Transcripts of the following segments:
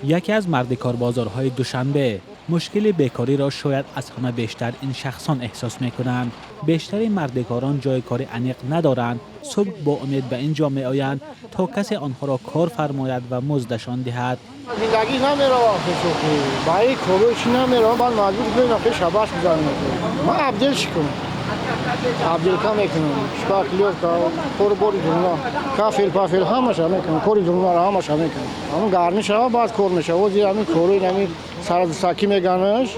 یکی از مردکار بازارهای دوشنبه مشکل بیکاری را شاید از همه بیشتر این شخصان احساس می‌کنند. بیشتر مردکاران جای کار انیق ندارند. صبح با امید به اینجا می‌آیند تا کسی آنها را کار فرماید و مزدشان دهد. زندگی نمیره برای کروش نمیره بعد مجبور بشم که شباش بزنم. ما عبدل شکم عبدل کم میکنم شکار کلیوف کار بوری دنیا کافیل پافیل همش میکنم کاری دنیا را همش میکنم همون گارنش ها باز کار میشه و زیر همین کوری نمی سر ساکی میگنش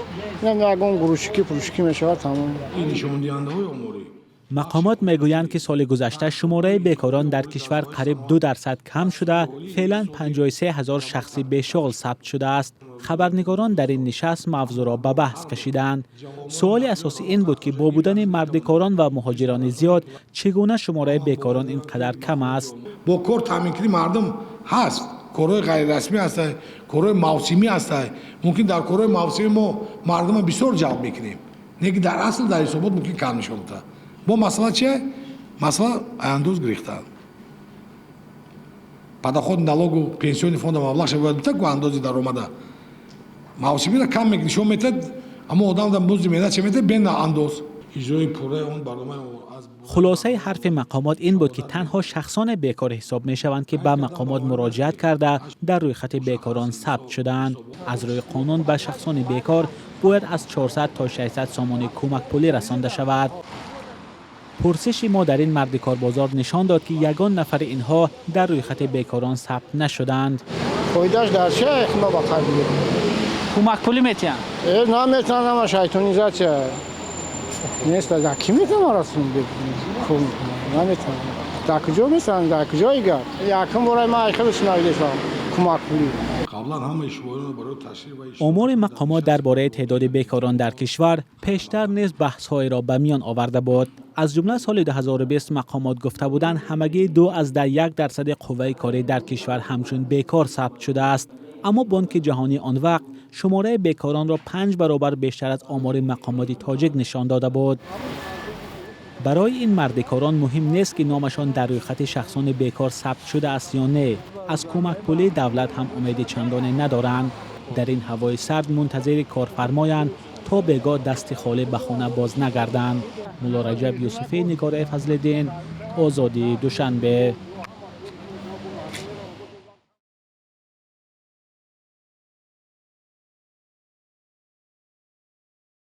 نمیگم گروشکی پروشکی میشه تمام. این نشون دهنده های اموری. مقامات میگویند که سال گذشته شماره بیکاران در کشور قریب 2% کم شده، فعلا 53,000 شخصی بیشغل ثبت شده است. خبرنگاران در این نشست موضوع را به بحث کشیدند. سوال اساسی این بود که با بودن مردکاران و مهاجران زیاد چگونه شماره بیکاران اینقدر کم است. با کار تامین کردن مردم هست. کارهای غیر رسمی هست، کارهای موسمی هست. ممکن در کارهای موسمی ما مردم بسیار جلب میکنیم. نه که در اصل در حسابات ممکن کم نشه. با مسئله چیه؟ مسئله اندوز گرفتن. подоход налогу пенсионный фонд маблағ шавад бита ку андози дар омада. мавсимира кам нишон метад, аммо одам дам музди медад ча метад бен андоз. اجرای پوره اون برنامه از خلاصه حرف مقامات این بود که تنها شخصان بیکار حساب می شوند که به مقامات مراجعت کرده در روی خط بیکاران ثبت شدند. از روی قانون به شخصان بیکار باید از 400 تا 600 سامانه کمک پولی رسانده شود. پرسش ما در این مردکار بازار نشان داد که یگان نفر اینها در روی خط بیکاران ثبت نشدند. فایدهش در چه ما با خرید کمک پولی میتین؟ نمیتونم اما شیطانی زد چه نیست از کی میتونم رسون بگم نمیتونم در کجا میتونم در کجا ایگر یکم برای ما خیلیش نایدشم کمک پولی قبلا همه شورای برای تشریح و امور مقامات درباره تعداد بیکاران در کشور پیشتر نیز بحث‌های را به میان آورده بود. از جمله سال 2020 مقامات گفته بودند همگی 2.1% قوه کاری در کشور همچون بیکار ثبت شده است. اما بانک جهانی آن وقت شماره بیکاران را 5 برابر بیشتر از آمار مقامات تاجیک نشان داده بود. برای این مردکاران مهم نیست که نامشان در روی خط شخصان بیکار ثبت شده است یا نه. از کمک پولی دولت هم امید چندانی ندارند. در این هوای سرد منتظر کارفرمایند تا بیگاه دست خالی به خانه باز نگردند. مولا رجب یوسفی، نگار فضل‌الدین، آزادی، دوشنبه.